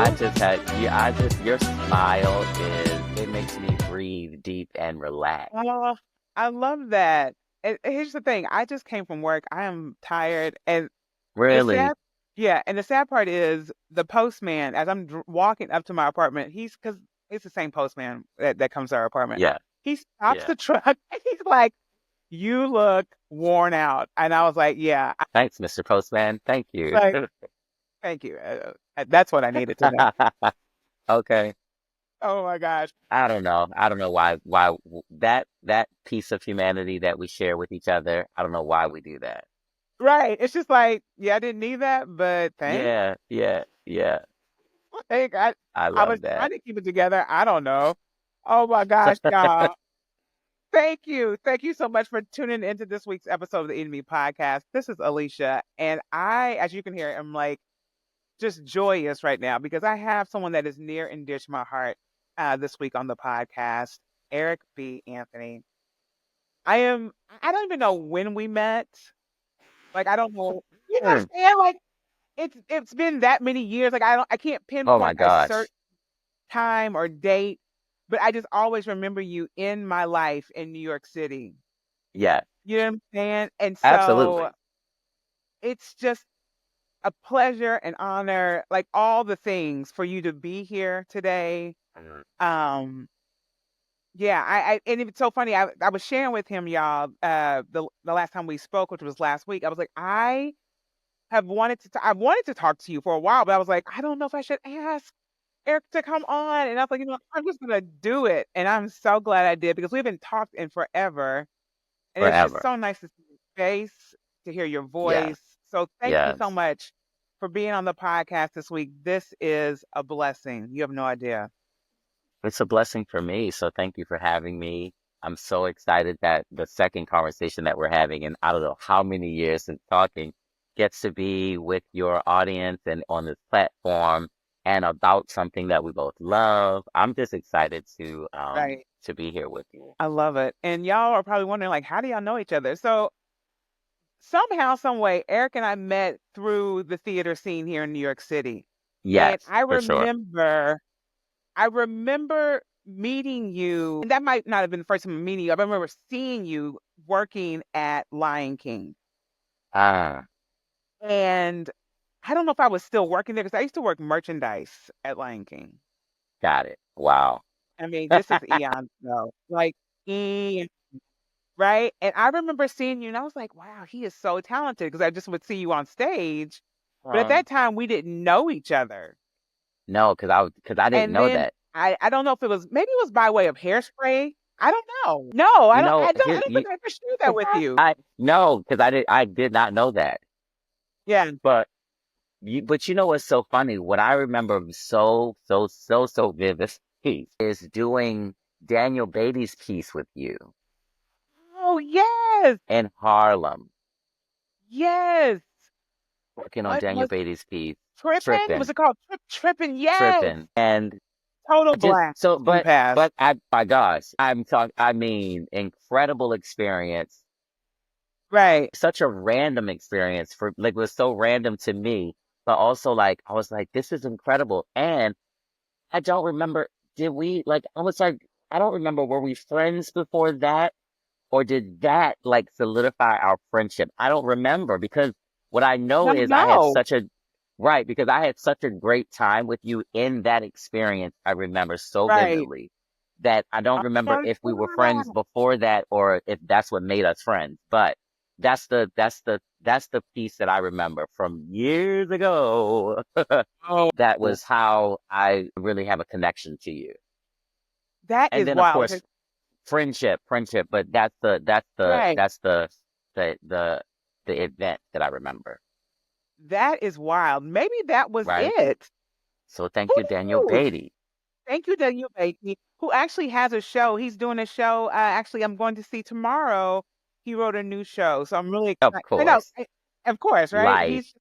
I you. just had you. I just your smile it makes me breathe deep and relax. Oh, I love that. And here's the thing. I just came from work. I am tired. And the Really? sad, yeah, and the sad part is the postman, as I'm walking up to my apartment, because it's the same postman that comes to our apartment. Yeah, He stops yeah. the truck and he's like, "You look worn out." And I was like, "Yeah." I Thanks, Mr. Postman. Thank was you. like, "Thank you." That's what I needed to know. Okay. Oh my gosh. I don't know. I don't know why that piece of humanity that we share with each other. I don't know why we do that. Right. It's just like, yeah, I didn't need that, but thanks. Yeah, yeah, yeah. Thank I I was love that. trying to keep it together. I don't know. Oh my gosh, y'all. Thank you. Thank you so much for tuning into this week's episode of the Enemy Podcast. This is Alicia, and I, as you can hear, am like just joyous right now because I have someone that is near and dear to my heart this week on the podcast, Eric B. Anthony. I don't even know when we met. Like, I don't know. You know what I'm Hmm. saying? Like, it's been that many years. Like, I can't Oh my pinpoint a certain gosh. time or date, but I just always remember you in my life in New York City. Yeah, You know what I'm saying? And so absolutely. it's just a pleasure and honor, like all the things for you to be here today. Mhm. Um, yeah, and it's so funny. I was sharing with him, y'all, the last time we spoke, which was last week. I was like, I wanted to talk to you for a while, but I was like, I don't know if I should ask Eric to come on. And I was like, I'm just gonna do it. And I'm so glad I did because we haven't talked in forever. And it's just Forever. so nice to see your face, to hear your Yes, voice. So thank you so yes. much for being on the podcast this week. This is a blessing. You have no idea. It's a blessing for me. So thank you for having me. I'm so excited that the second conversation that we're having, and I don't know how many years since talking, gets to be with your audience and on this platform and about something that we both love. I'm just excited Right. to be here with you. I love it. And y'all are probably wondering, like, how do y'all know each other? So somehow, some way, Eric and I met through the theater scene here in New York City. And Yes, for sure. I remember meeting you, and that might not have been the first time meeting you. I remember seeing you working at Lion King. Ah, And I don't know if I was still working there because I used to work merchandise at Lion King. got it. Wow. I mean, this is eons ago, like e right? And I remember seeing you, and I was like, "Wow, he is so talented." Because I just would see you on stage, but at Um, that time we didn't know each other. no, because I didn't And know then that. I don't know if it was maybe it was by way of hairspray. I don't know. No, You know, I here don't think you I ever shared that with you. I no, because I did not know that. Yeah. But but you know what's so funny? What I remember so vividly is doing Daniel Beatty's piece with you Oh yes, in Harlem, yes. working on What Daniel was Beatty's piece, tripping? Was tripping, it called tripping? Yes. tripping, and Total I just blast so from the past. but my gosh, I'm talking. I mean, incredible experience. Right. Such a random experience for like was so random to me, but also like I was like, this is incredible, and I don't remember. Did we like? I was like, I don't remember. Were we friends before that, or did that like solidify our friendship? I don't remember because what I know No, is I had no. such a right because I had such a great time with you in that experience. I remember so Right. vividly that I don't Oh remember my if we were friends God. before that or if that's what made us friends. But that's the piece that I remember from years ago. Oh, That was how I really have a connection to you. that And is then of wild. course friendship, but Right. the the the event that I remember, That is wild. Maybe that was right? it. So thank Who you, Daniel knows? Beatty. Thank you, Daniel Baker, who actually has a show. He's doing a show. Actually, I'm going to see tomorrow. He wrote a new show, so I'm really Of excited. I know, course. of course, right? Life. He's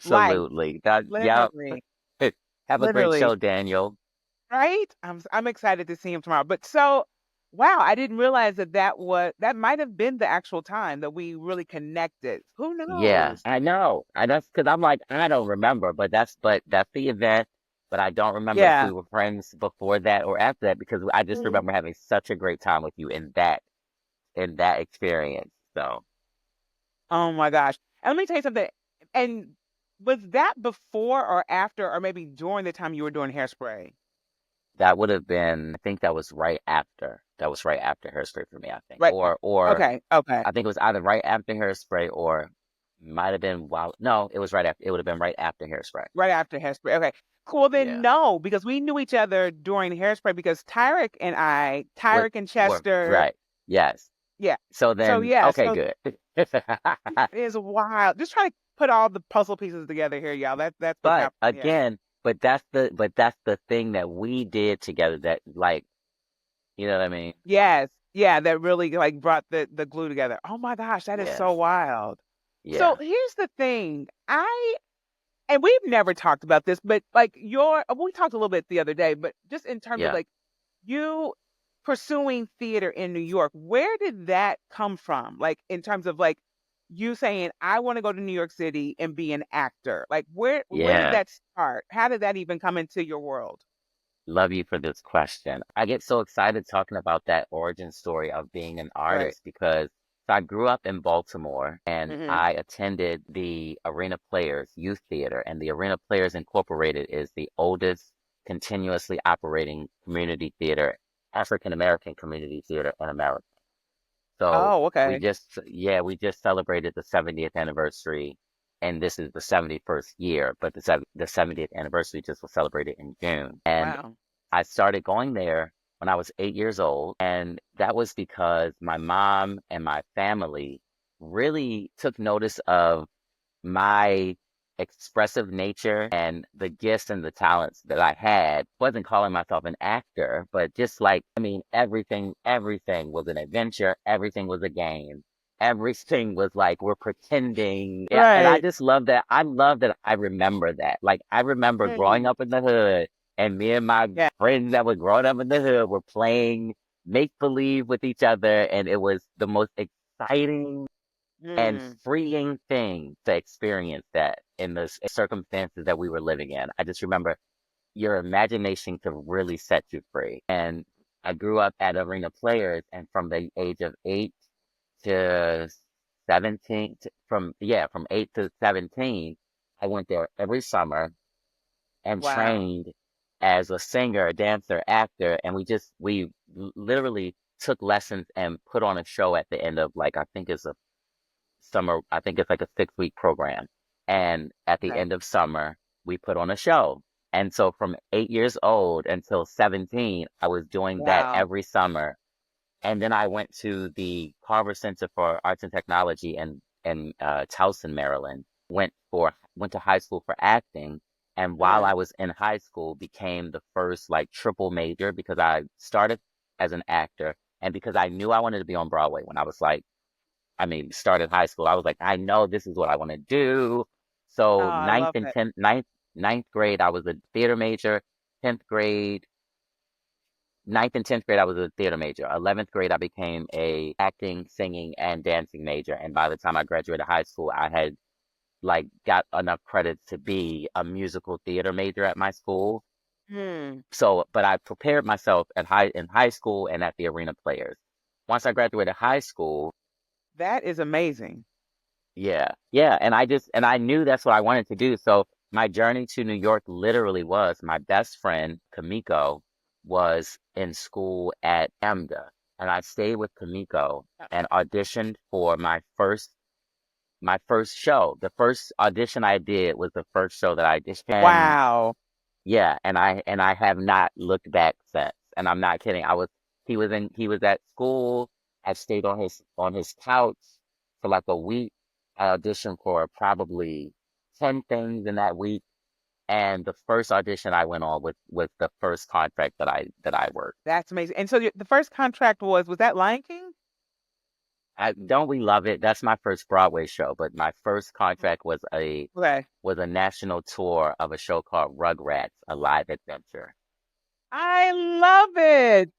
life, Absolutely. That yep. literally, Have a great literally, show, Daniel. right? I'm excited to see him tomorrow. But so, wow, I didn't realize that might have been the actual time that we really connected. Who Yeah, knows? I know. I That's because I'm like, I don't remember, but that's the event. but I don't remember if Yeah. we were friends before that or after that because I just Mhm. remember having such a great time with you in that experience. So Oh my gosh. And let me tell you something. And was that before or after or maybe during the time you were doing Hairspray? that would have been, I think that was right after. That was right after Hairspray for me, I think. Right. Or Okay. Okay. I think it was either right after Hairspray or might have been while, no, it was right after, it would have been right after Hairspray. Right after Hairspray. Okay. Cool. Then Yeah. no, because we knew each other during Hairspray because What, Tyrick and what, Chester, right. Yes. yeah. So So then, yeah, okay, so good. it is wild. Just trying to put all the puzzle pieces together here, y'all. That's what's But happening. Yeah. again, but that's the thing that we did together that like, you know what I mean? Yes. Yeah, that really like brought the glue together. Oh my gosh, that is so Yes. wild. So Yeah. here's the thing. And we've never talked about this, but like we talked a little bit the other day, but just in terms of Yeah. like you pursuing theater in New York, where did that come from? Like in terms of like you saying, I want to go to New York City and be an actor. Like where did Yeah. that start? How did that even come into your world? Love you for this question. I get so excited talking about that origin story of being an Right. artist because so I grew up in Baltimore and Hmm. I attended the Arena Players Youth Theater, and the Arena Players Incorporated is the oldest continuously operating community theater, African American community theater in America. So Oh, we okay. just, yeah, we just celebrated the 70th anniversary, and this is the 71st year, but the 70th anniversary just was celebrated in June. And Wow. I started going there when I was 8 years old, and that was because my mom and my family really took notice of my expressive nature and the gifts and the talents that I had. Wasn't calling myself an actor, but just like, I mean, everything was an adventure. Everything was a game. Everything was like we're pretending. Yeah, and I Right. just love that. I love that I remember that. Like I remember growing Mm. up in the hood and me and my Yeah. friends that were growing up in the hood were playing make believe with each other, and it was the most exciting and Mm. freeing thing to experience that in the circumstances that we were living in. I just remember your imagination could really set you free. And I grew up at Arena Players, and from the age of 8 to 17, from 8 to 17, I went there every summer and Wow. trained as a singer, a dancer, actor, and we literally took lessons and put on a show at the end of like I think it's a summer, I think it's like a 6 week program. And at the Okay. end of summer, we put on a show. And so from 8 years old until 17, I was doing that Wow. every summer. And then I went to the Carver Center for Arts and Technology in Towson, Maryland. Went to high school for acting. And while Mm. I was in high school, became the first like triple major because I started as an actor and because I knew I wanted to be on Broadway when I was like I mean, started high school. I was like, I know this is what I want to do. Oh, So I love that. ninth grade, I was a theater major. 10th grade, ninth and 10th grade, I was a theater major. 11th grade, I became a acting, singing, and dancing major. And by the time I graduated high school, I had like got enough credits to be a musical theater major at my school. Hmm. So, but I prepared myself in high school and at the Arena Players. Once I graduated high school, That is amazing. yeah, yeah, and I knew that's what I wanted to do. So my journey to New York literally was my best friend, Kamiko, was in school at AMDA, and I stayed with Kamiko and auditioned for my first show. The first audition I did was the first show that I did. And Wow. yeah, and I have not looked back since. And I'm not kidding. He was at school. I stayed on his couch for like a week. I auditioned for probably 10 things in that week. And the first audition I went on was the first contract that I worked. That's amazing. And so the first contract was that Lion King? Don't we love it? That's my first Broadway show, but my first contract was a Okay. was a national tour of a show called Rugrats, A Live Adventure. I love it.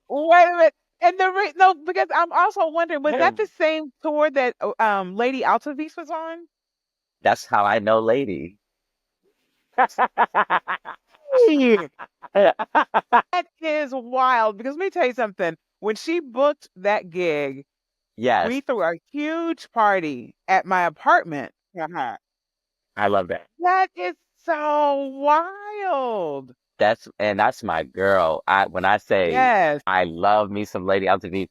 Wait a minute. And no, because I'm also wondering, was that the same tour that Lady Altavis was on? That's how I know Lady. Hey, that is wild because let me tell you something. When she booked that gig, Yes, we threw a huge party at my apartment for her. I love that. That is so wild. That's my girl. When I say Yes. I love me some Lady Altitude,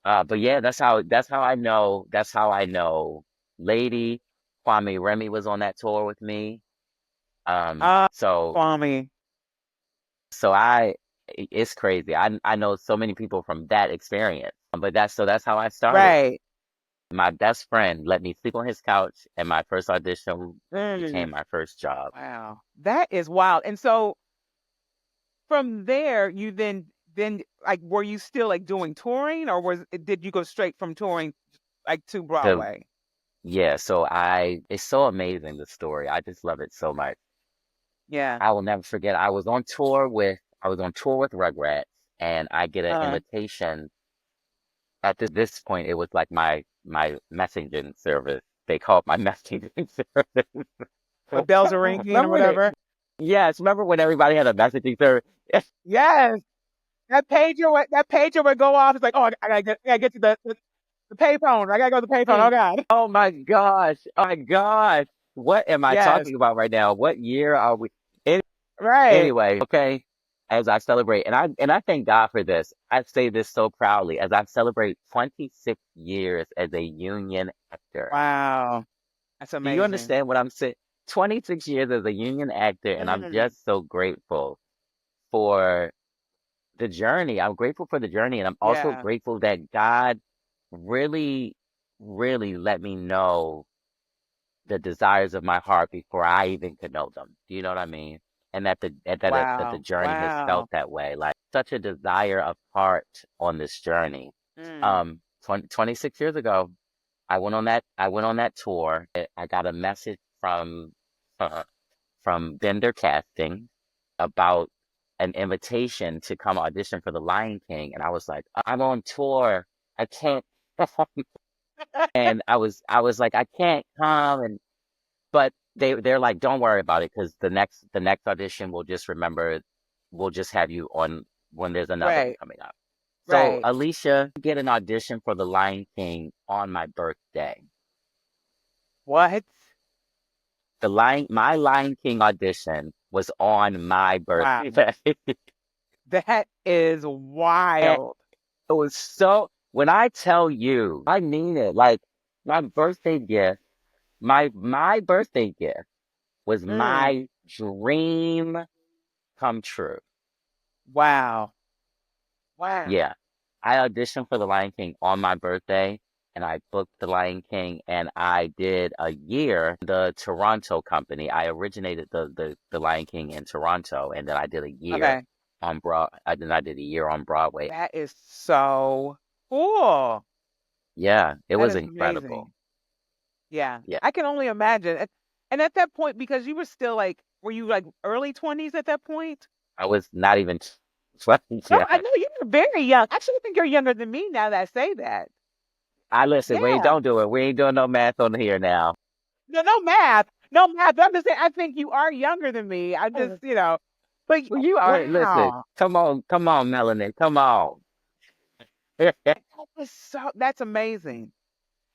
but yeah, that's how I know Lady Kwame Remy was on that tour with me. Uh, So Kwame. so it's crazy. I know so many people from that experience. But that's how I started. Right. My best friend let me sleep on his couch, and my first audition became Mm, my first job. wow. That is wild. And so from there, you then like were you still like doing touring or did you go straight from touring like to The Broadway? Yeah, so it's so amazing, the story. I just love it so much. Yeah. I will never forget. I was on tour with Rugrats, and I get an Uh, invitation. At this point, it was like my messaging service. They called my messaging service. the bells are ringing or Remember when it? whatever. Yes, remember when everybody had a messaging service? Yes. That pager would go off. It's like, oh, I gotta get to the payphone. I gotta go to the payphone. Oh God. Oh my gosh! Oh my gosh! What am I Yes. talking about right now? What year are we? Right. Anyway, okay, as I celebrate, and I thank God for this. I say this so proudly as I celebrate 26 years as a union actor. Wow. That's Do you amazing. understand what I'm saying? 26 years as a union actor, and I'm Mm, just so grateful for the journey. I'm grateful for the journey, and I'm also yeah. grateful that God really, really let me know the desires of my heart before I even could know them. Do you know what I mean? And that the Wow. journey has felt Wow. that way. Like such a desire of heart on this journey. Mm. 26 years ago, I went on that tour. I got a message uh, from vendor casting about an invitation to come audition for The Lion King, and I was like, I'm on tour. I can't. And I was like, I can't come, and but they're like, don't worry about it because the next audition we'll just have you on when there's another one Right. coming up. So Right. Alicia, get an audition for The Lion King on my birthday. What? My Lion King audition was on my Wow. birthday. That is And wild. it was so, when I tell you, I mean it. Like my birthday gift, my birthday gift was Mm. my dream come true. Wow. Wow. Yeah. I auditioned for The Lion King on my birthday and I booked The Lion King and I did a year, the Toronto company. I originated the Lion King in Toronto and then I did a year Okay. then I did a year on Broadway. That is so cool. Yeah, it That was is incredible. amazing. Yeah. Yeah. I can only imagine. And at that point, because you were still like, were you like early 20s at that point? I was not even 20 No, I yet. know you were very young. I actually think you're younger than me now that I say that. I listen, we Yeah. don't do it. We ain't doing no math on here now. No, no math. No math. I'm just saying, I think you are younger than me. I just, Well, but you are, listen, wow. come on, Melanie, come on. That's amazing.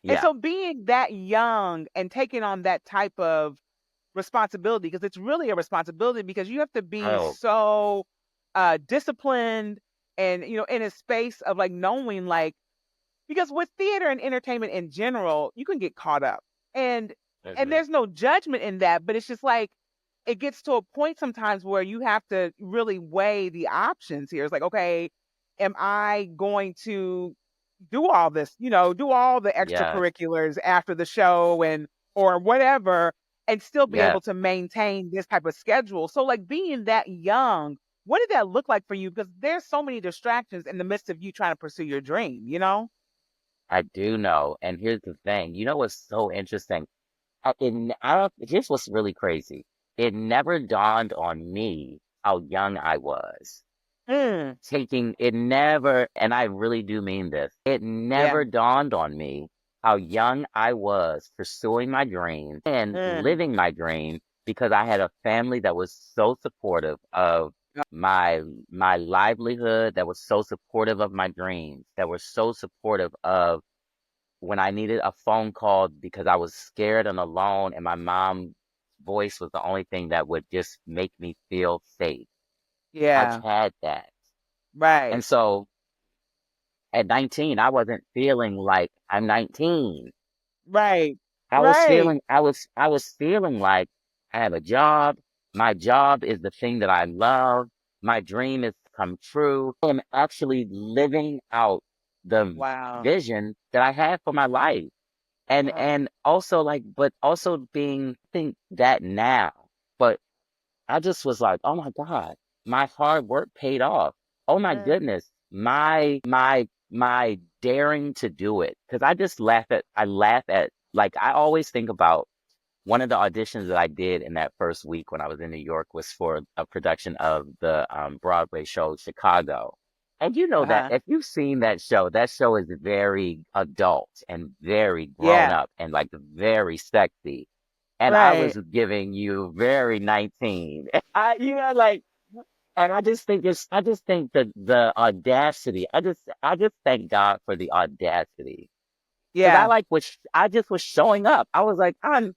And Yeah. so being that young and taking on that type of responsibility, because it's really a responsibility because you have to be Oh, so disciplined and in a space of like knowing like because with theater and entertainment in general, you can get caught up. And mhm. there's no judgment in that, but it's just like it gets to a point sometimes where you have to really weigh the options here. It's like, okay, am I going to do all this, do all the Yes, extracurriculars after the show and or whatever and still be able yes. to maintain this type of schedule. So like being that young, what did that look like for you? Because there's so many distractions in the midst of you trying to pursue your dream? I do know. And here's the thing. You know what's so interesting? I don't, here's what's really crazy. It never dawned on me how young I was. Mm, It never, and I really do mean this, it yeah. never dawned on me how young I was pursuing my dreams and Mm, living my dream because I had a family that was so supportive of my my livelihood, that was so supportive of my dreams, that were so supportive of when I needed a phone call because I was scared and alone, and my mom's voice was the only thing that would just make me feel safe. I've Yeah. had that. And Right. so at 19, I wasn't feeling like I'm 19. Right. Right. I was feeling like I have a job. My job is the thing that I love. My dream is to come true. I am actually living out the Wow. vision that I had for my life. Wow. And also like, but also being, think that now, but I just was like, oh my God, my hard work paid off. Oh my Mm. goodness, my daring to do it. Because I laugh at, like, I always think about one of the auditions that I did in that first week when I was in New York was for a production of the Broadway show Chicago. And you know that Uh-huh. if you've seen that show is very adult and very grown Yeah. up and like very sexy. And I was Right. giving you very 19. Like, and I just think that the audacity, I just thank God for the audacity. Because Yeah. I just was showing up. I was like, and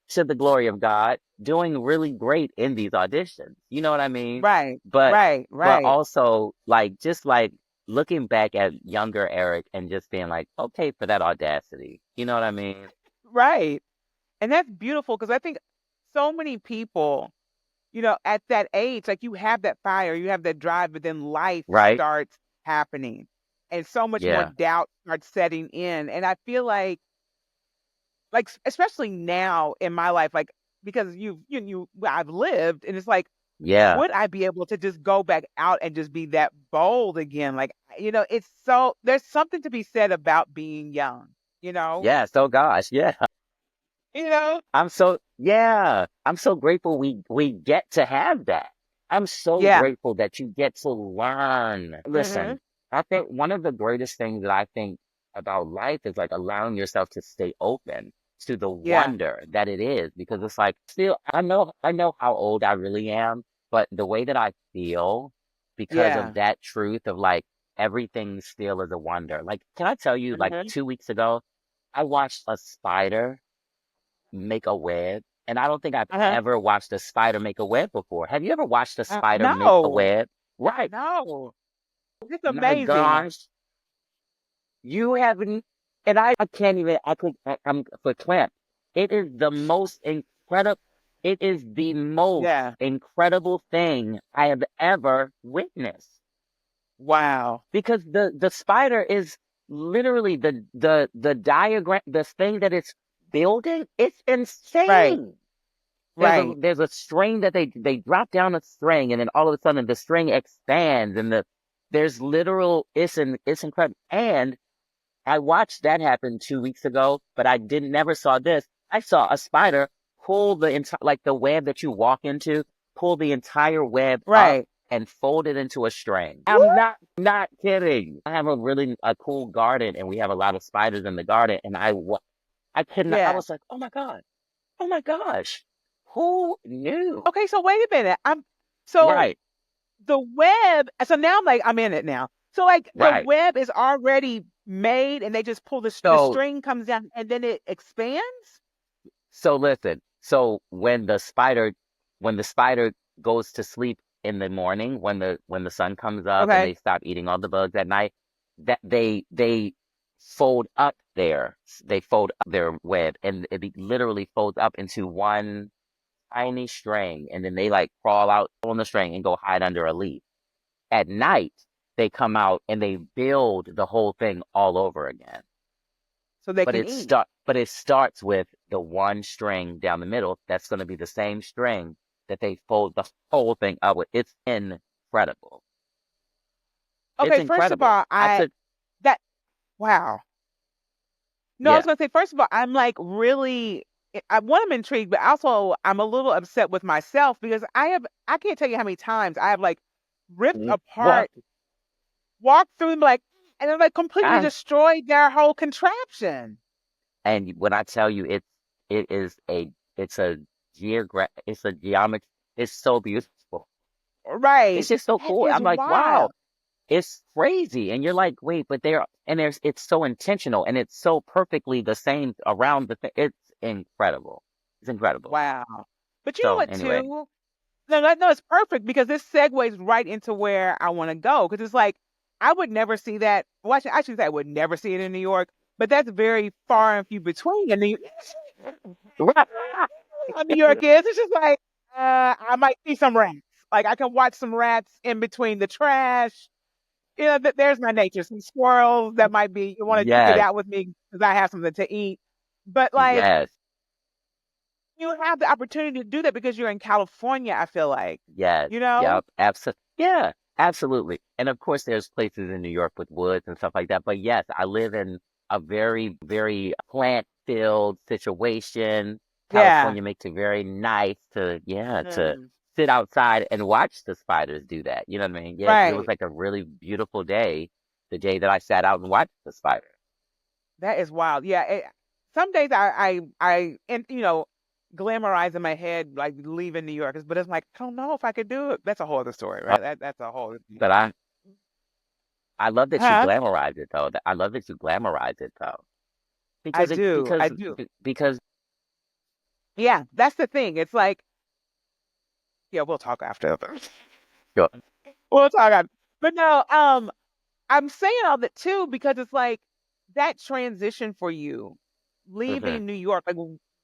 to the glory of God, doing really great in these auditions. You know what I mean? Right. But, Right. but Right. also like, just like looking back at younger Eric and just being like, okay, for that audacity. You know what I mean? Right. And that's beautiful because I think so many people, at that age, like you have that fire, you have that drive, but then life Right? starts happening and so much more Yeah. doubt starts setting in. And I feel like especially now in my life, like because I've lived and it's like, Yeah. would I be able to just go back out and just be that bold again? Like, it's so there's something to be said about being young, you know? Yeah. So gosh, yeah. You know? Yeah, I'm so grateful we get to have that. I'm so Yeah. grateful that you get to learn. Mhm. Listen, I think one of the greatest things that I think about life is like allowing yourself to stay open to the Yeah. wonder that it is, because it's like still I know how old I really am, but the way that I feel because of Yeah. that truth of like everything still is a wonder. Like, can I tell you, like Mhm. 2 weeks ago, I watched a spider make a web. And I don't think I've Uh-huh. ever watched a spider make a web before. Have you ever watched a spider make a No. web? Right. No. It's My amazing. gosh. You haven't, and I can't even, I'm verklempt. It is the most incredible, it is the most Yeah. incredible thing I have ever witnessed. Wow. Because the spider is literally the diagram, the thing that it's building. It's Right. insane. Right. There's a string that they drop down a string, and then all of a sudden the string expands, and there's literal, it's incredible. And I watched that happen 2 weeks ago, but I didn't never saw this. I saw a spider pull the entire, like the web that you walk into, pull the entire web up Right. and fold it into a string. I'm What? not kidding. I have a cool garden, and we have a lot of spiders in the garden, and I couldn't, I Yeah. was like, oh my God, oh my gosh, who knew? Okay, so wait a minute. So Right, the web, so now I'm in it now. So like the right. web is already made and they just pull the So string comes down and then it expands? So listen, so when the spider goes to sleep in the morning, when the sun comes up and Okay. they stop eating all the bugs at night, that they fold up they fold up their web, and literally folds up into one tiny string, and then they like crawl out on the string and go hide under a leaf. At night, they come out and they build the whole thing all over again. So they can eat. But it starts with the one string down the middle. That's going to be the same string that they fold the whole thing up with. It's incredible. It's Okay, first of incredible. all, I took, that wow. No, I was yeah. gonna say, first of all, I'm like really, one, I'm intrigued, but also I'm a little upset with myself because I can't tell you how many times I have like ripped What? apart, walked through them like, and then like completely I, destroyed their whole contraption. and when I tell you, it is a it's a it's a geometry. It's so beautiful. It's Right. just so That cool. is I'm like, wow, wild. it's crazy. And you're like, wait, but it's so intentional and it's so perfectly the same around the thing. It's incredible. It's incredible. Wow. But you know So what, anyway, too? No, it's perfect because this segues right into where I want to go. Because it's like I would never see that. Well, I should say I would never see it in New York, but that's very far and few between. And right. how New York is, it's just like I might see some rats. Like I can watch some rats in between the trash. There's my nature. Some squirrels that might be want to get Yes, out with me because I have something to eat. But like yes. you have the opportunity to do that because you're in California. I feel like, Yes. you know, Yep. Absolutely. Yeah, absolutely. And of course, there's places in New York with woods and stuff like that. But yes, I live in a very, very plant-filled situation. yeah. California makes it very nice to, yeah, to Mm, sit outside and watch the spiders do that. You know what I mean? Yeah, because it was right. like a really beautiful day, the day that I sat out and watched the spider. That is wild. Yeah. Some days and glamorize in my head like leaving New York, but it's like I don't know if I could do it. That's a whole other story, Uh, right? That's a whole. But I love that you Huh? glamorize it though. I love that you glamorize it though. I Because it, do. I because do. because Yeah, that's the thing. It's like, yeah, we'll talk after. sure. We'll talk after. But no, I'm saying all that too because it's like that transition for you Hmm. leaving New York. Like,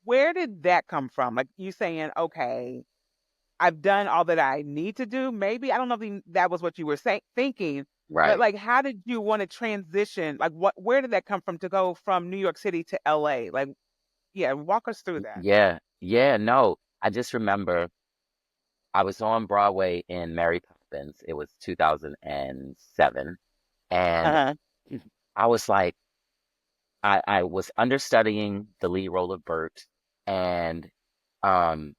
where did that come from? Like you saying, okay, I've done all that I need to do. Maybe I don't know if that was what you were thinking, but Right. like, how did you want to transition? Like, Where did that come from to go from New York City to LA? Like, yeah, walk us through that. Yeah. Yeah. No, I just remember I was on Broadway in Mary Poppins. It was 2007. And Uh-huh. I was like, I was understudying the lead role of Bert and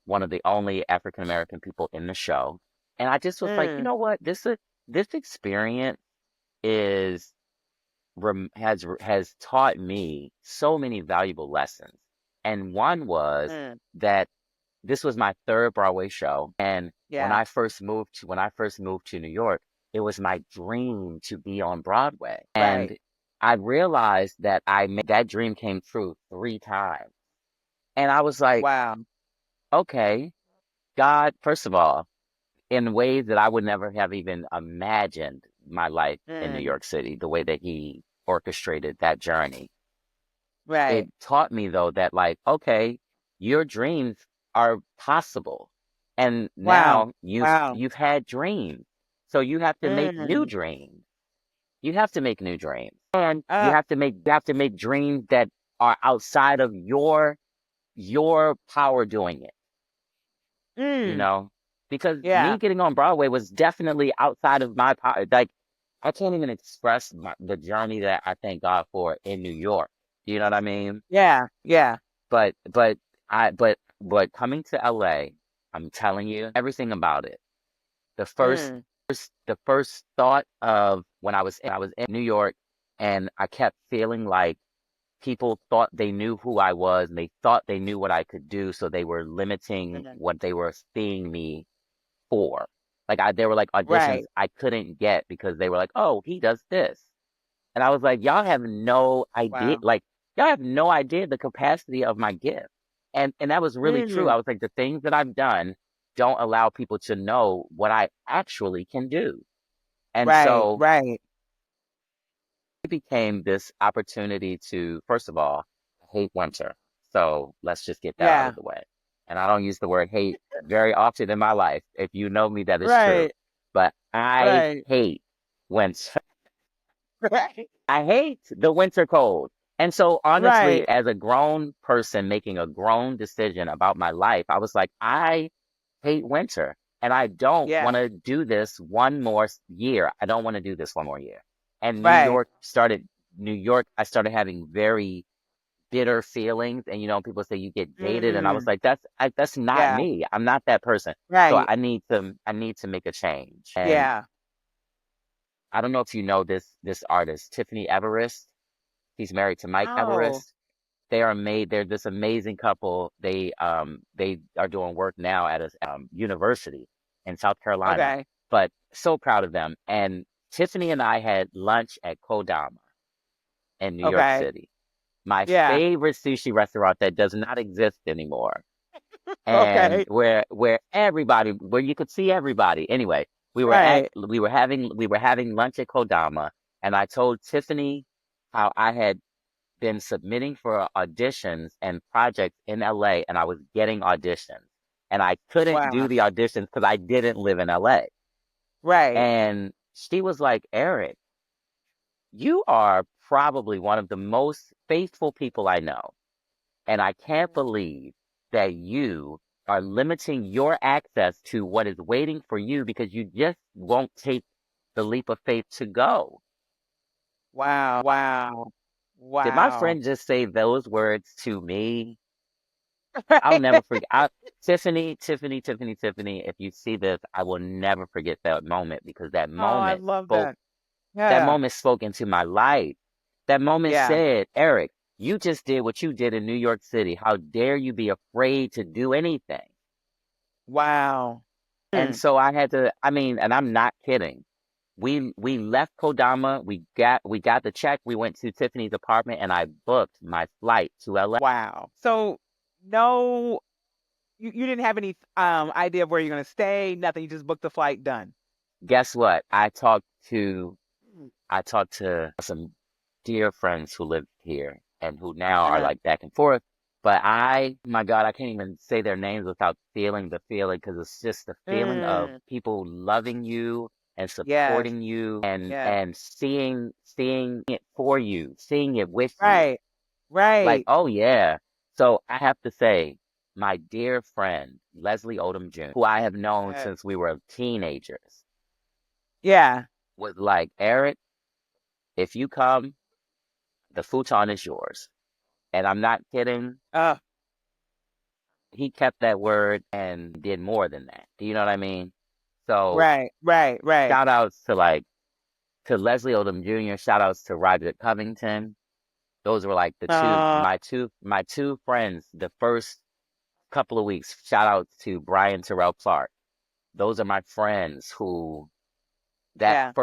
one of the only African American people in the show. And I just was like, you Mm, know what? This experience is has taught me so many valuable lessons. And one was mm, that this was my third Broadway show, and yeah. when I first moved to New York, it was my dream to be on Broadway. Right. And I realized that I made that dream came true 3 times. And I was like, Wow. okay, God, first of all, in ways that I would never have even imagined my life in New Mm, York City, the way that he orchestrated that journey. It right. taught me though that like, okay, your dreams are possible. And Wow. now Wow. you've had dreams. So you have to make new Mm, dreams. You have to make new dreams. And uh, you have to make dreams that are outside of your power doing it, you mm, know? Because yeah. me getting on Broadway was definitely outside of my power. Like I can't even express the journey that I thank God for in New York. You know what I mean? Yeah. Yeah. But coming to LA, I'm telling you everything about it. The first Mm, the first thought of when I was in New York and I kept feeling like people thought they knew who I was and they thought they knew what I could do, so they were limiting mm, what they were seeing me for. Like there were like auditions right. I couldn't get because they were like, "Oh, he does this." And I was like, y'all have no idea, Wow. like, y'all have no idea the capacity of my gift. And that was really true. Mm, I was like, the things that I've done don't allow people to know what I actually can do. And right. so Right. it became this opportunity to, first of all, hate winter. So let's just get that out Yeah. of the way. And I don't use the word hate very often in my life. If you know me, that is true. Right. But I Right. hate winter. Right. I hate the winter cold. And so honestly, Right. as a grown person making a grown decision about my life, I was like, I hate winter and I don't want Yeah. to do this one more year. I don't want to do this one more year. And Right. New York, I started having very bitter feelings. And people say you get jaded. And I was Mm, like, that's not yeah. me. I'm not that person. So Right. I need to make a change. And Yeah. I don't know if you know this artist, Tiffany Everest. He's married to Mike Oh. Everest. they're this amazing couple. They are doing work now at a university in South Carolina. Okay. But so proud of them. And Tiffany and I had lunch at Kodama in New York Okay. City, my Yeah. favorite sushi restaurant that does not exist anymore, and Okay. where you could see everybody. Anyway, Right. we were having lunch at Kodama, and I told Tiffany how I had been submitting for auditions and projects in LA, and I was getting auditions, and I couldn't do Wow. the auditions because I didn't live in LA. Right. And she was like, Eric, you are probably one of the most faithful people I know. And I can't believe that you are limiting your access to what is waiting for you because you just won't take the leap of faith to go. Wow. Wow. Did my Wow. friend just say those words to me? I'll Right. never forget. Tiffany, if you see this, I will never forget that moment because Oh, I love spoke, that. that Yeah. moment spoke into my life. That moment Yeah. said, Eric, you just did what you did in New York City. How dare you be afraid to do anything? Wow. And Mm. so I had to, I mean, and I'm not kidding. We left Kodama, we got the check, we went to Tiffany's apartment and I booked my flight to LA. Wow. So no, you didn't have any idea of where you're gonna stay, nothing. You just booked the flight, done. Guess what? I talked to some dear friends who live here and who now are Uh-huh. like back and forth. But my God, I can't even say their names without feeling the feeling because it's just the feeling of Mm. people loving you and Yes. supporting you Yes. and seeing it for you, seeing it with you. Right. Like, Right. oh yeah. So I have to say, my dear friend, Leslie Odom Jr., who I have known Yes. since we were teenagers, Yeah. was like, Eric, if you come, the futon is yours. And I'm not kidding. Uh, He kept that word and did more than that. Do you know what I mean? So right. Right. Right. shout outs to to Leslie Odom Jr., shout outs to Roger Covington. Those were like Uh, my two friends the first couple of weeks. Shout out to Brian Terrell Clark. Those are my friends who yeah. that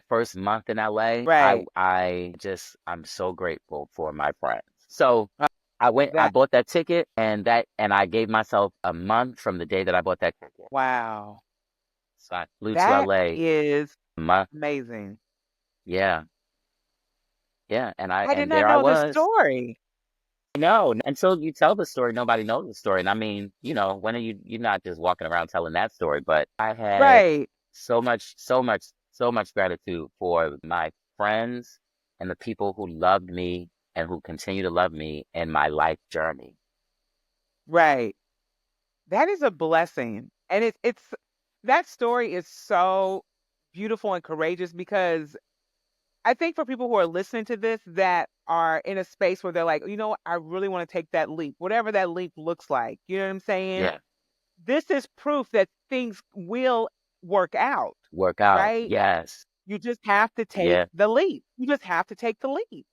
first month in LA, Right. I'm so grateful for my friends. So Uh, I that bought that ticket and I gave myself a month from the day that I bought that ticket. wow. So I flew to That LA is a month. amazing. Yeah. Yeah. I did And not there I know this was. story. No, until you tell the story, nobody knows the story. And I mean, when are you're not just walking around telling that story, but I had Right. so much gratitude for my friends and the people who loved me and who continue to love me in my life journey. Right. That is a blessing. And it's that story is so beautiful and courageous because I think for people who are listening to this that are in a space where they're like, you know what, I really want to take that leap, whatever that leap looks like. You know what I'm saying? Yeah. This is proof that things will work out, Work out. right? Yes. You just have to take Yeah. the leap. You just have to take the leap, you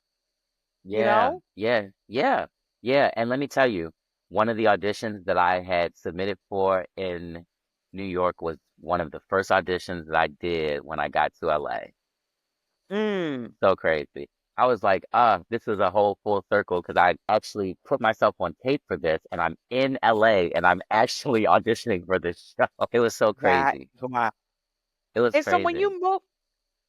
Yeah. know? Yeah. Yeah. Yeah. And let me tell you, one of the auditions that I had submitted for in New York was one of the first auditions that I did when I got to LA. Mm. So crazy. I was like, this is a whole full circle because I actually put myself on tape for this and I'm in LA and I'm actually auditioning for this show. It was so That crazy. wow. It was And so when crazy. you move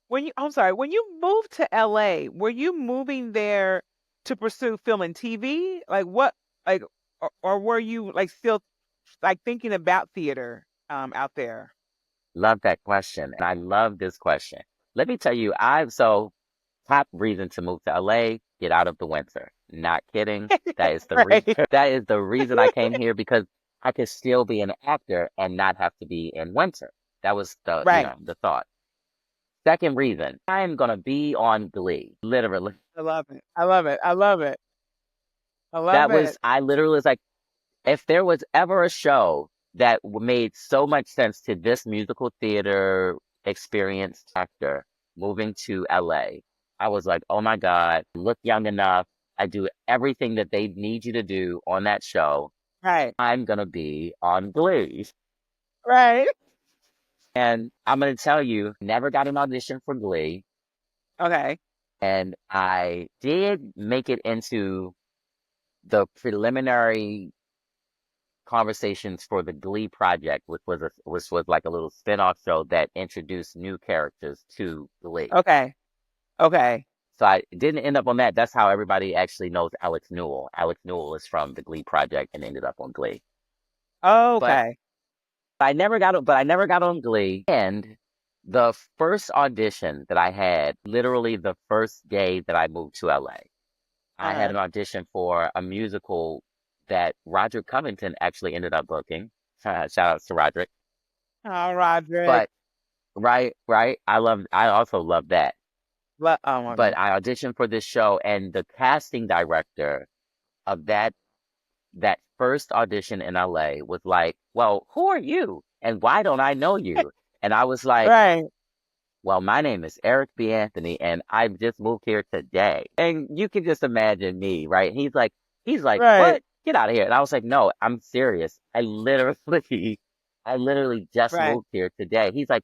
when you I'm sorry, when you moved to LA, were you moving there to pursue film and TV? Like what like or were you like still like thinking about theater out there? Love that question. And I love this question. Let me tell you, so top reason to move to LA, get out of the winter. Not kidding. Right. That is the reason I came here because I could still be an actor and not have to be in winter. That was Right. the thought. Second reason, I am gonna be on Glee. Literally. I love it. I love it. I love it. I love it. I literally was like, if there was ever a show that made so much sense to this musical theater experienced actor moving to LA, I was like, oh my God, look young enough. I do everything that they need you to do on that show. Right. I'm gonna be on Glee. Right. And I'm gonna tell you, never got an audition for Glee. Okay. And I did make it into the preliminary conversations for the Glee project, which was like a little spin-off show that introduced new characters to Glee. Okay. Okay. So I didn't end up on that. That's how everybody actually knows Alex Newell. Alex Newell is from the Glee project and ended up on Glee. But Okay. I never got on Glee. And the first audition that I had, literally the first day that I moved to LA, I had Uh-huh. an audition for a musical that Roderick Covington actually ended up booking. Shout out to Roderick. Oh, Roderick. But right. I also love that. Oh my But God. I auditioned for this show and the casting director of that first audition in LA was like, "Well, who are you? And why don't I know you?" And I was like, Right. "Well, my name is Eric B. Anthony, and I just moved here today." And you can just imagine me, right? He's like, Right. "What? Get out of here!" And I was like, "No, I'm serious. I literally just Right. moved here today." He's like,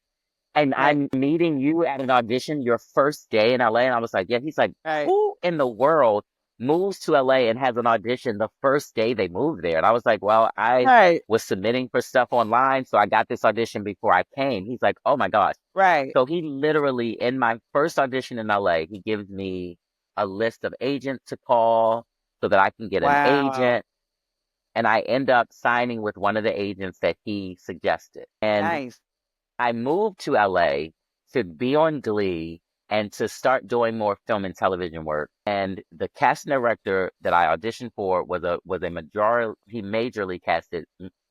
"And Right. I'm meeting you at an audition your first day in LA." And I was like, "Yeah." He's like, Right. "Who in the world moves to LA and has an audition the first day they move there?" And I was like, "Well, I Right. was submitting for stuff online, so I got this audition before I came." He's like, "Oh my gosh." Right. So he literally, in my first audition in LA, he gives me a list of agents to call so that I can get an Wow. agent. And I end up signing with one of the agents that he suggested. And Nice. I moved to LA to be on Glee and to start doing more film and television work. And the casting director that I auditioned for he majorly casted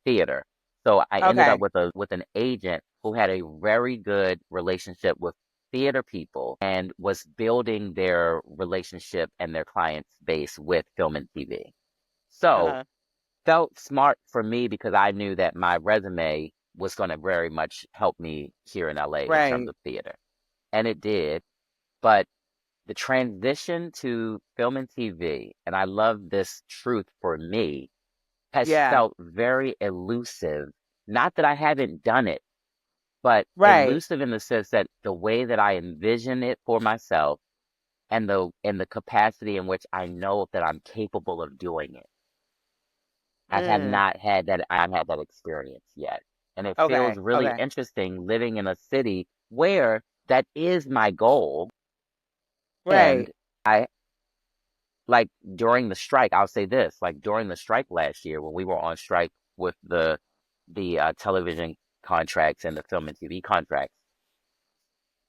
theater. So I ended up Okay. with an agent who had a very good relationship with theater people and was building their relationship and their clients base with film and TV. So Uh-huh. felt smart for me because I knew that my resume was going to very much help me here in LA in terms Right. of theater. And it did. But the transition to film and TV, and I love this truth for me, has Yeah. felt very elusive. Not that I haven't done it, but Right. elusive in the sense that the way that I envision it for myself and the capacity in which I know that I'm capable of doing it. Mm. I haven't had that experience yet. And it feels Okay. really Okay. interesting living in a city where that is my goal. Right. And I like during the strike, I'll say this, like during the strike last year when we were on strike with the television contracts and the film and TV contracts,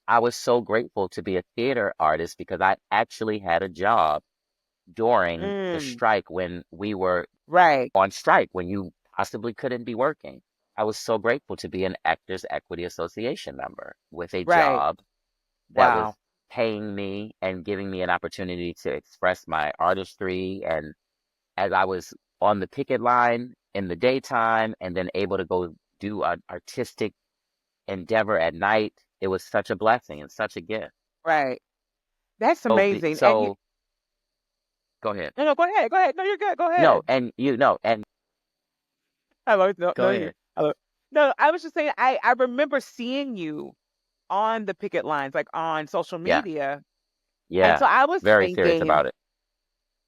I was so grateful to be a theater artist because I actually had a job during the Mm. strike when we were Right. on strike when you possibly couldn't be working. I was so grateful to be an Actors Equity Association member with a Right. job that was Wow. paying me and giving me an opportunity to express my artistry. And as I was on the picket line in the daytime and then able to go do an artistic endeavor at night, it was such a blessing and such a gift. Right. That's So, amazing. And you, go ahead. no, no, go ahead. Go ahead. No, you're good. Go No, ahead. and you know, and Hello. No, go no, you. ahead. Hello. No, I was just saying. I remember seeing you on the picket lines, like on social Yeah, media, and yeah, so I was very serious thinking, about it.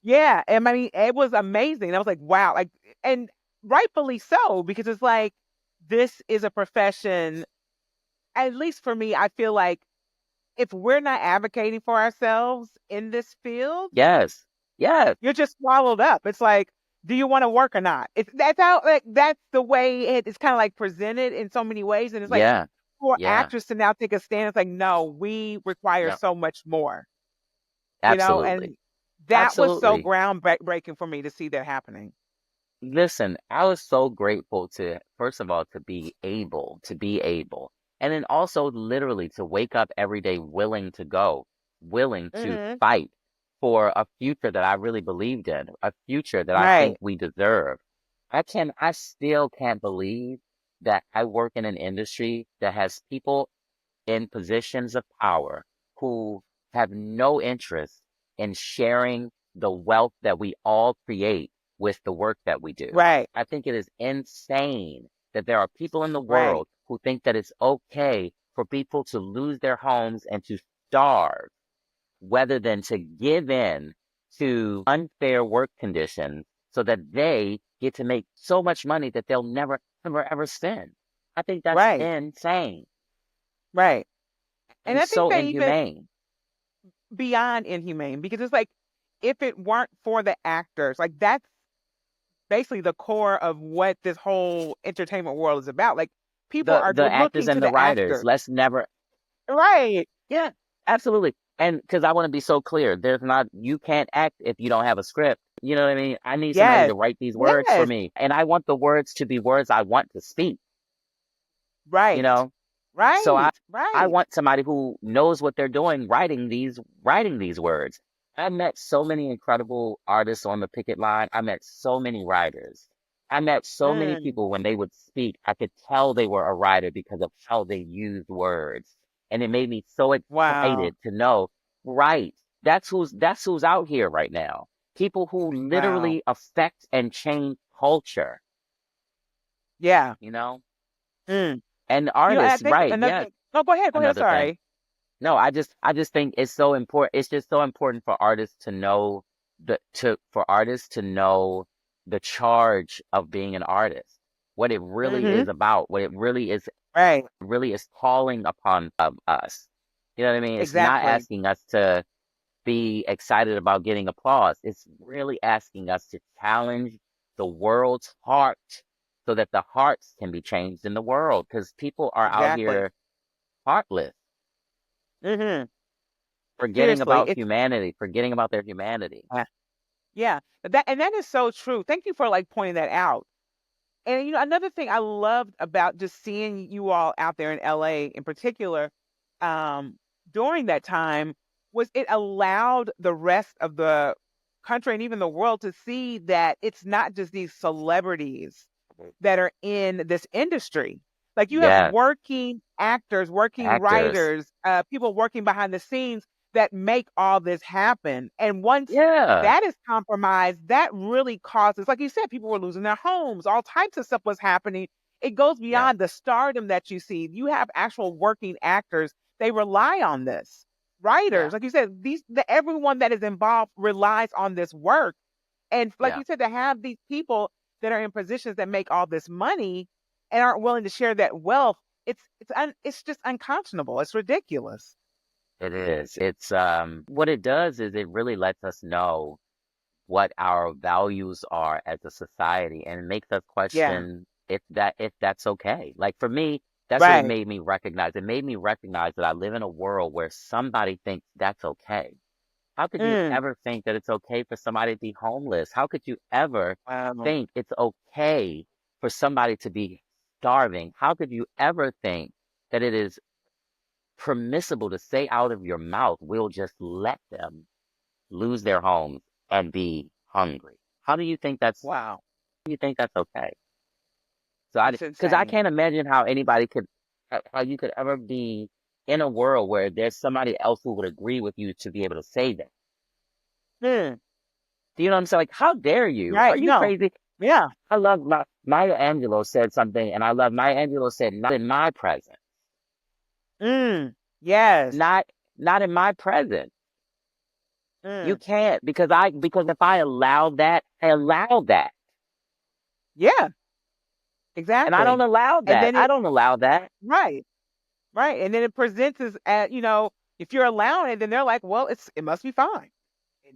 yeah. And I mean, it was amazing. I was like, wow. Like, and rightfully so, because it's like this is a profession. At least for me, I feel like if we're not advocating for ourselves in this field, Yes. Yes. you're just swallowed up. It's like, do you want to work or not? It's that's how like that's the way it's kind of like presented in so many ways. And it's like Yeah. for Yeah. actors to now take a stand, it's like, no, we require Yeah. so much more, Absolutely. and that was so Absolutely. groundbreaking for me to see that happening. Listen, I was so grateful first of all, to be able, and then also literally to wake up every day willing to go, willing to Hmm. fight for a future that I really believed in, a future that I Right. think we deserve. I still can't believe that I work in an industry that has people in positions of power who have no interest in sharing the wealth that we all create with the work that we do. Right. I think it is insane that there are people in the Right. world who think that it's okay for people to lose their homes and to starve rather than to give in to unfair work conditions so that they get to make so much money that they'll never, ever, ever spend. I think that's Right. insane Right. And and I think so they even inhumane. beyond inhumane because it's like if it weren't for the actors, like that's basically the core of what this whole entertainment world is about. Like people are The we're actors looking to and the the writers, actors. let's never, Right. yeah, absolutely. And because I want to be so clear, there's not, you can't act if you don't have a script. You know what I mean? I need somebody Yes. to write these words for Yes. me. And I want the words to be words I want to speak, you Right. know? So Right. I Right. want somebody who knows what they're doing writing these words. I met so many incredible artists on the picket line. I met so many writers. I met so many Mm. people when they would speak, I could tell they were a writer because of how they used words. And it made me so Wow. excited to know, right, that's who's out here right now. People who Wow. literally affect and change culture, Yeah. you know? Mm. And I artists, think right, another yeah, thing. No, go ahead. Go ahead. another thing. Sorry. No, I just think it's so important. It's just so important for artists to know for artists to know the charge of being an artist, what it really Mm-hmm. is about, Right. really is calling upon us. You know what I mean? It's not Exactly. asking us to be excited about getting applause. It's really asking us to challenge the world's heart so that the hearts can be changed in the world because people are out Exactly. here heartless, Mm-hmm. forgetting Seriously. about humanity, forgetting about their humanity. Yeah. That is so true. Thank you for like pointing that out. And another thing I loved about just seeing you all out there in LA in particular, um, during that time was it allowed the rest of the country and even the world to see that it's not just these celebrities that are in this industry. Like you have Yeah, working actors, working actors. writers, people working behind the scenes that make all this happen. And once Yeah, that is compromised, that really causes, like you said, people were losing their homes, all types of stuff was happening. It goes yeah, beyond the stardom that you see. You have actual working actors, they rely on this. yeah, Writers, like you said, everyone that is involved relies on this work. And like yeah. you said, to have these people that are in positions that make all this money and aren't willing to share that wealth, it's just unconscionable. It's ridiculous. It is. It's what it does is it really lets us know what our values are as a society and it makes us Yeah. question if that's okay. Like for me, that's what it Right. made me recognize. It made me recognize that I live in a world where somebody thinks that's okay. How could you Mm. ever think that it's okay for somebody to be homeless? How could you ever Wow. think it's okay for somebody to be starving? How could you ever think that it is permissible to say out of your mouth, we'll just let them lose their homes and be hungry? Wow. How do you think that's okay? It's Because I insane. can't imagine how you could ever be in a world where there's somebody else who would agree with you to be able to say that. Mm. Do you know what I'm saying? Like, how dare you? Are Right. you No. crazy? Yeah. I love Maya Angelou said something, and I love Maya Angelou said, "Not in my presence, Mm. Yes. not not in my presence. You Mm. can't because if I allow that, I allow that, Yeah. and I don't Exactly. allow And that. then I don't allow that. right. Right. And then it presents as, if you're allowing it, then they're like, well, it must be fine.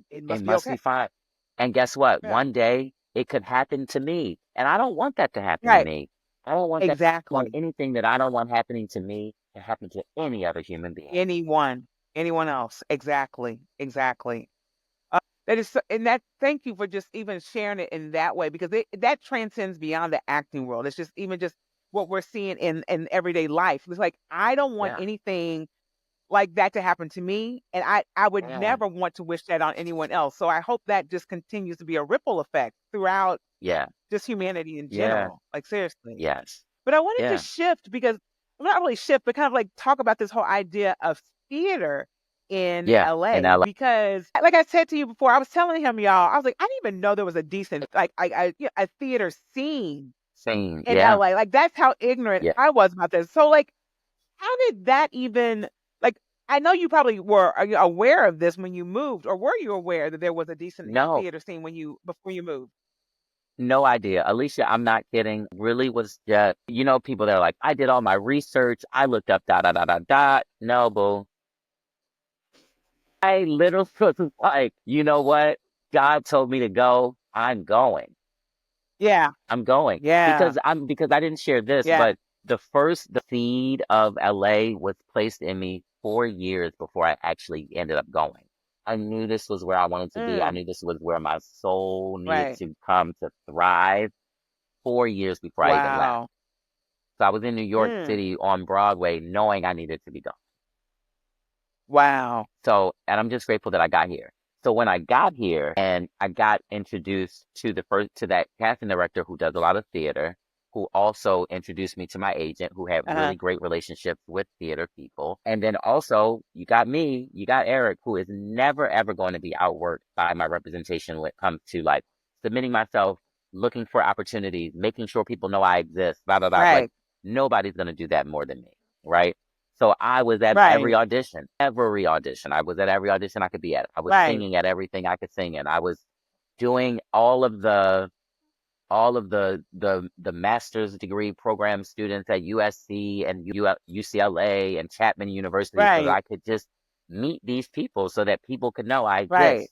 It It must be must okay. be fine." And guess what? Yeah. One day it could happen to me, and I don't want that to happen to Right. me. I don't want that. I want Exactly. anything that I don't want happening to me to happen to any other human being. Anyone. Anyone else. Exactly. Exactly. That is, and that. Thank you for just even sharing it in that way because that transcends beyond the acting world. It's just even just what we're seeing in everyday life. It's like I don't want Yeah, anything like that to happen to me, and I would yeah, never want to wish that on anyone else. So I hope that just continues to be a ripple effect throughout yeah, just humanity in yeah, general. Like seriously. yes, But I wanted to yeah, shift because well, not really shift, but kind of like talk about this whole idea of theater in Yeah, in LA LA. because, like I said to you before, I was telling him, y'all, I was like, I didn't even know there was a decent, like, a theater scene Same. in Yeah. LA. Like, that's how ignorant Yeah. I was about this. So, like, how did that even, like, I know you probably were aware of this when you moved, or were you aware that there was a decent No, theater scene before you moved? no idea. Alicia, I'm not kidding. Really was just, people that are like, I did all my research. I looked up dot, dot, dot, dot, dot. No, boo. I literally was like, you know what? God told me to go. I'm going. Yeah, I'm going yeah, because I didn't share this, yeah. but the seed of LA was placed in me 4 years before I actually ended up going. I knew this was where I wanted to be. I Mm, knew this was where my soul needed right. to come to thrive 4 years before I even left. Wow. So I was in New York Mm, City on Broadway knowing I needed to be gone. wow. So, and I'm just grateful that I got here. So when I got here and I got introduced to that casting director who does a lot of theater, who also introduced me to my agent who had Uh-huh. really great relationships with theater people. And then also you got Eric, who is never ever going to be outworked by my representation when it comes to like submitting myself, looking for opportunities, making sure people know I exist, blah, blah, blah. Like Right, nobody's going to do that more than me. Right. So I was at right, every audition. I was at every audition I could be at. I was right, singing at everything I could sing in. I was doing all of the master's degree program students at USC and UCLA and Chapman University so that right, I could just meet these people so that people could know I right. exist.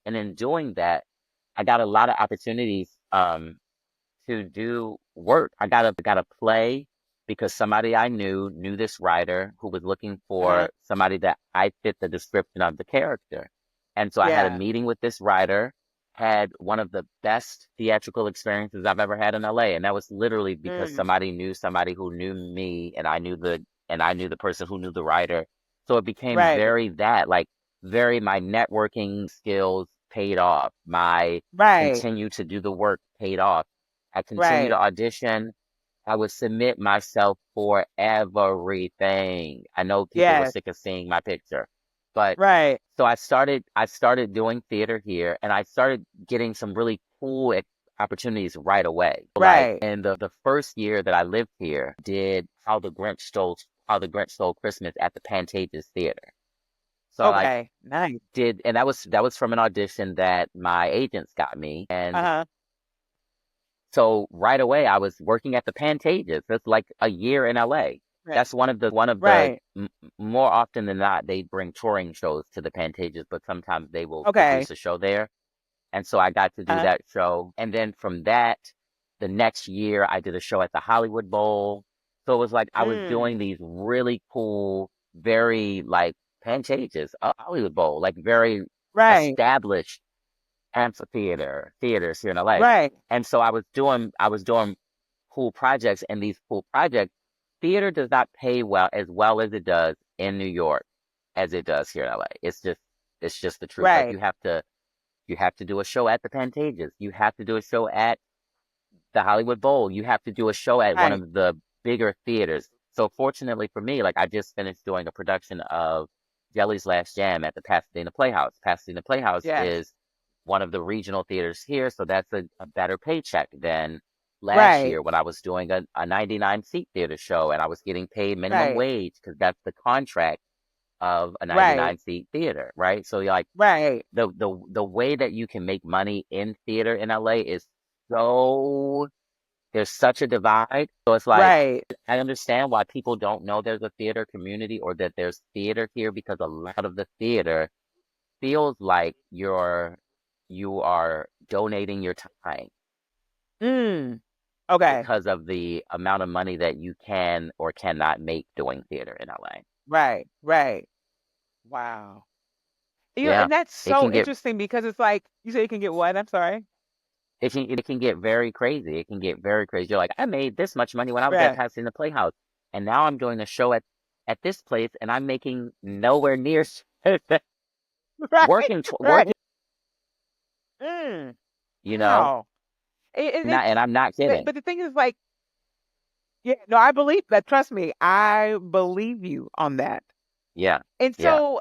And in doing that, I got a lot of opportunities to do work. I got a play because somebody I knew this writer who was looking Uh-huh. for somebody that I fit the description of the character. And so I had a Yeah. meeting with this writer, had one of the best theatrical experiences I've ever had in LA. And that was literally because Mm, somebody knew somebody who knew me and I knew the person who knew the writer. So it became right, very that, like very my networking skills paid off. My right, continue to do the work paid off. I continue to right. audition. I would submit myself for everything. I know people were Yes, sick of seeing my picture, but right. so I started doing theater here and I started getting some really cool opportunities right away. Like Right. in the first year that I lived here, did How the Grinch Stole Christmas at the Pantages Theater. So I like Okay. Nice. did and that was from an audition that my agents got me and Uh-huh. so right away, I was working at the Pantages. That's like a year in LA. Right. That's one of the Right. more often than not, they bring touring shows to the Pantages, but sometimes they will Okay. produce a show there. And so I got to do Uh-huh. that show. And then from that, the next year, I did a show at the Hollywood Bowl. So it was like I was Mm. doing these really cool, very like Pantages, a Hollywood Bowl, like very Right. established amphitheater theaters here in LA. Right. And so I was doing cool projects and these cool projects, theater does not pay well as it does in New York as it does here in LA. It's just the truth. Like Right. you have to do a show at the Pantages. You have to do a show at the Hollywood Bowl. You have to do a show at one Right. of the bigger theaters. So fortunately for me, like I just finished doing a production of Jelly's Last Jam at the Pasadena Playhouse. Pasadena Playhouse Yes. is one of the regional theaters here, so that's a better paycheck than last Right. year when I was doing a 99 seat theater show and I was getting paid minimum Right. wage because that's the contract of a Right. 99 seat theater, right? So you're like Right. the way that you can make money in theater in LA is so there's such a divide. So it's like Right. I understand why people don't know there's a theater community or that there's theater here because a lot of the theater feels like you are donating your time Mm. Okay. because of the amount of money that you can or cannot make doing theater in LA. Right. Right. Wow. Yeah, And that's it so can get interesting because it's like you say you can get what? I'm sorry. it can get very crazy. It can get very crazy. You're like, I made this much money when I was at Right. Pasadena Playhouse, and now I'm doing a show at this place, and I'm making nowhere near Right. working Right. working. Mm. You know, Wow. not and I'm not kidding. But the thing is like, yeah, no, I believe that. Trust me, I believe you on that. Yeah, And yeah, so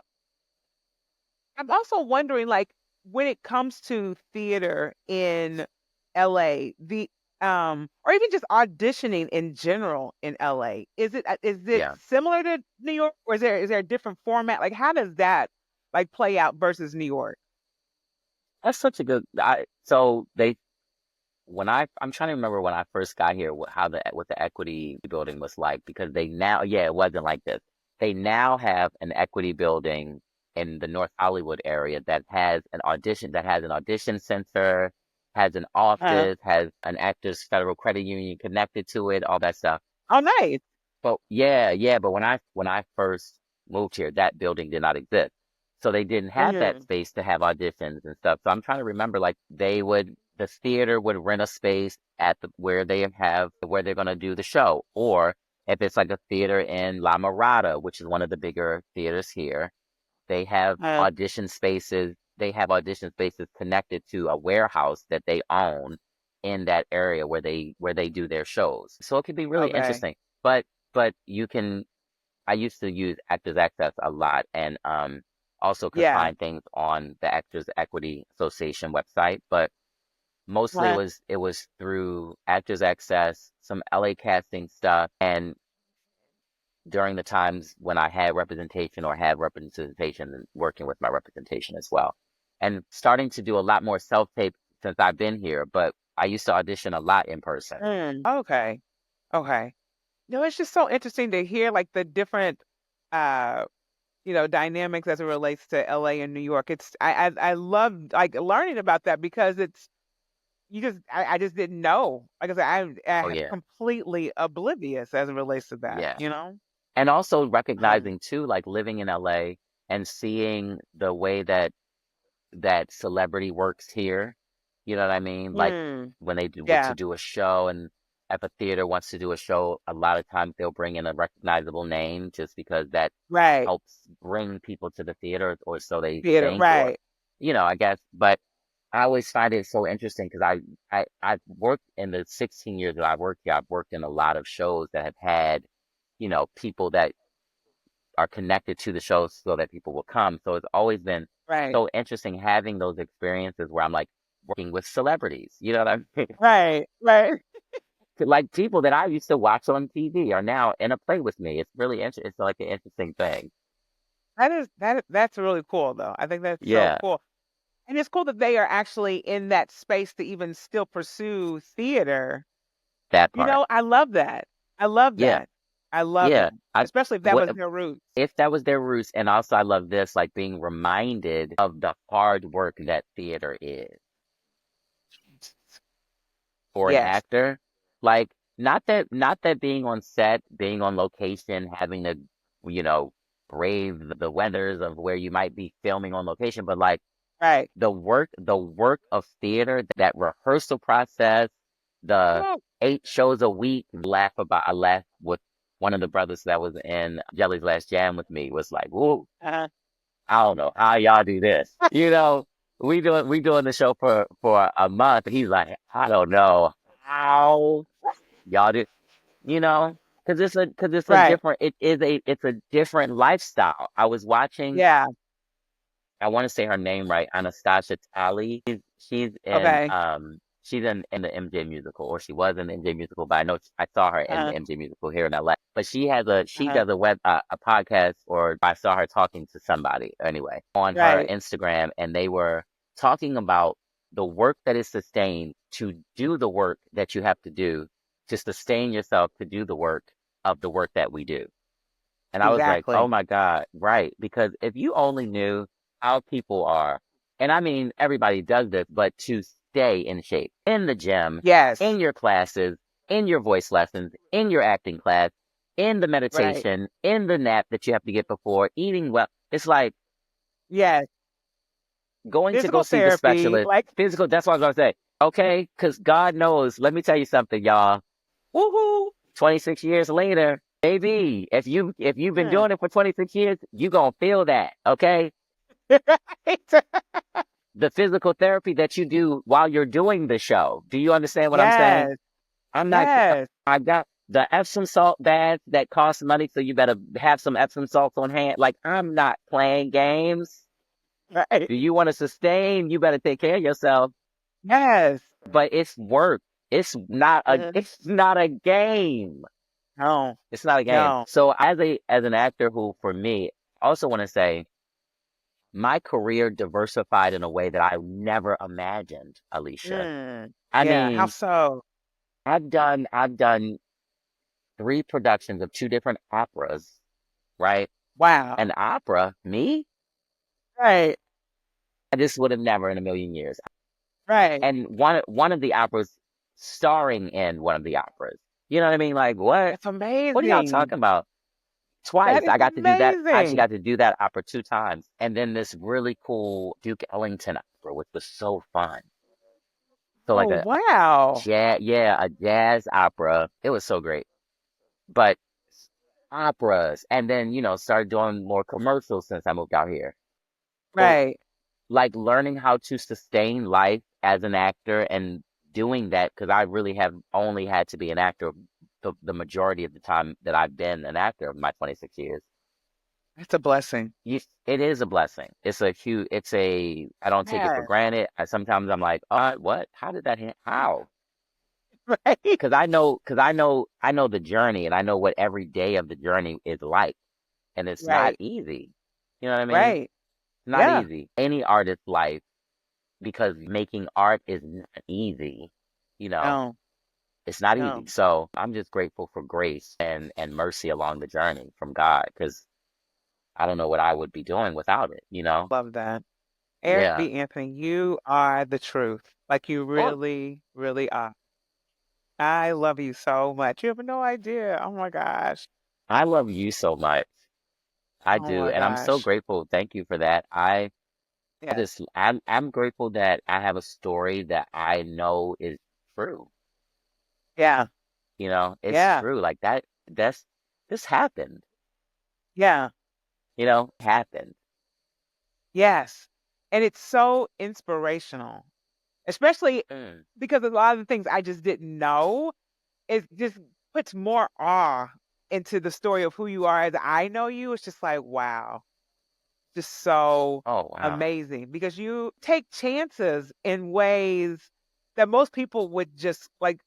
I'm also wondering, like, when it comes to theater in LA, or even just auditioning in general in LA, is it Yeah. similar to New York, or is there a different format? Like, how does that like play out versus New York? That's such a good. So they I'm trying to remember when I first got here, how what the equity building was like, because they now, yeah, it wasn't like this. They now have an equity building in the North Hollywood area that has an audition center, has an Uh, office, has an Actors Federal Credit Union connected to it, all that stuff. oh, nice. But yeah, yeah, but when I first moved here, that building did not exist. So they didn't have that Hmm. space to have auditions and stuff. So I'm trying to remember, like, the theater would rent a space at where they're gonna do the show. Or if it's like a theater in La Mirada, which is one of the bigger theaters here, Uh, they have audition spaces connected to a warehouse that they own in that area where they do their shows. So it could be really okay. interesting. But you can I used to use Actors Access a lot, and also could Yeah. find things on the Actors Equity Association website, but mostly Uh, it was through Actors Access, some LA casting stuff, and during the times when I had representation or had representation and working with my representation as well. And starting to do a lot more self-tape since I've been here, but I used to audition a lot in person. okay. Okay. No, it's just so interesting to hear like the different uh dynamics as it relates to LA and New York. I love like learning about that because I just didn't know. Like I said, I Oh have yeah. completely oblivious as it relates to that, Yeah. you know? And also Um, recognizing too, like living in LA and seeing the way that celebrity works here. You know what I mean? Like hmm, when they do to yeah, do a show, and if a theater wants to do a show, a lot of times they'll bring in a recognizable name just because that right. helps bring people to the theater, or so they Theater, think, or right. I guess. But I always find it so interesting because I've worked in the 16 years that I've worked here. I've worked in a lot of shows that have had, people that are connected to the show so that people will come. So it's always been Right. so interesting having those experiences where I'm like working with celebrities. You know what I mean? Right. Right. Like people that I used to watch on TV are now in a play with me. It's really interesting. It's like an interesting thing. That's really cool though. I think that's so Yeah, cool. And it's cool that they are actually in that space to even still pursue theater. that part. I love that. I love Yeah, that. I love yeah. it. Especially if that What was their roots. if that was their roots? And also, I love this, like being reminded of the hard work that theater is for an Yes. actor. Like not that being on set, being on location, having to, you know, brave the weathers of where you might be filming on location, but like Right. the work of theater, that rehearsal process, the Oh, 8 shows a week. I laughed with one of the brothers that was in Jelly's Last Jam with me, was like, whoa, uh, I don't know how y'all do this. We doing the show for a month. He's like, I don't know how y'all do, because it's a right. different it's a different lifestyle. Yeah. I want to say her name right, Anastasia Talley. Okay. She's in the MJ musical, or she was in the MJ musical, but I know I saw her in Uh, the MJ musical here in LA. But she uh, does a podcast, or I saw her talking to somebody anyway on her right. Instagram, and they were talking about the work that is sustained to do the work that you have to do to sustain yourself to do the work that we do. And I was like, oh Exactly. my God, right. Because if you only knew how people are, and I mean, everybody does this, but to stay in shape in the gym, Yes. in your classes, in your voice lessons, in your acting class, in the Right. meditation, in the nap that you have to get before, eating well. It's like Yes. going to go Physical see the therapy. specialist, Like, physical. That's what I was going to say. Okay. Because God knows, let me tell you something, y'all. Woohoo! 26 years later, baby, if you've been hmm. doing it for 26 years, you gonna feel that, okay? Right. The physical therapy that you do while you're doing the show. Do you understand what I'm saying? Yes. I'm not. Yes. I got the Epsom salt baths that cost money, so you better have some Epsom salts on hand. Like, I'm not playing games. Right. Do you want to sustain? You better take care of yourself. Yes. But it's work. Mhm. It's not a game. No. It's not a game. No. So as an actor who for me, I also want to say my career diversified in a way that I never imagined, Alicia. I Yeah. How mean, so? I've done three productions of two different operas, right? Wow. An opera, me? Right. I just would have never in a million years. Right. And one of the operas starring in one of the operas. You know what I mean? Like what? That's What are y'all amazing. talking about? That Twice. is I got to do that. I actually amazing. got to do that opera two times. And then this really cool Duke Ellington opera, which was so fun. So Oh, like a wow. yeah, a jazz opera. It was so great. But operas and then, started doing more commercials since I moved out here. So Right. like learning how to sustain life as an actor and doing that because I really have only had to be an actor the majority of the time that I've been an actor of my 26 years. That's a blessing. It is a blessing. I don't take it for Yes. granted. Sometimes I'm like, what? How did that, how? Right. I know the journey and I know what every day of the journey is like. And it's not Right. easy. You know what I mean? Right. Not Yeah. easy. Any artist's life, because making art is not easy. You know, No. it's not easy. No. So I'm just grateful for grace and mercy along the journey from God, because I don't know what I would be doing without it, you know? Love that. Eric Yeah. B. Anthony, you are the truth. Like you Oh, really, really are. I love you so much. You have no idea. Oh my gosh. I love you so much. I Oh do. my And I'm so gosh. grateful. Thank you for that. Yes. I'm grateful that I have a story that I know is true. Yeah. It's Yeah. true. Like this happened, Yeah. happened. Yes. And it's so inspirational, especially Mm. because a lot of the things I just didn't know, it just puts more awe into the story of who you are as I know you. It's just like, wow, just so Oh, wow. amazing because you take chances in ways that most people would just like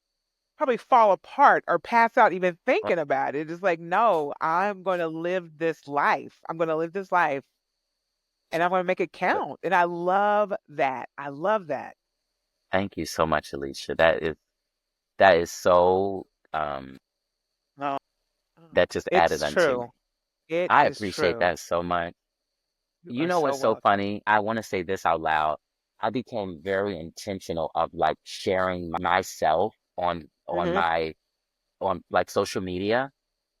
probably fall apart or pass out even Right. thinking about it. It's like, no, I'm going to live this life. I'm going to live this life and I'm going to make it But count. And I love that. I love that. thank you so much, Alicia. That is so No, mm, that just added it's unto true. me. It I is appreciate true. that so much. You You are know so what's so welcome. funny? I want to say this out loud. I became very intentional of like sharing myself on Hmm. my on like social media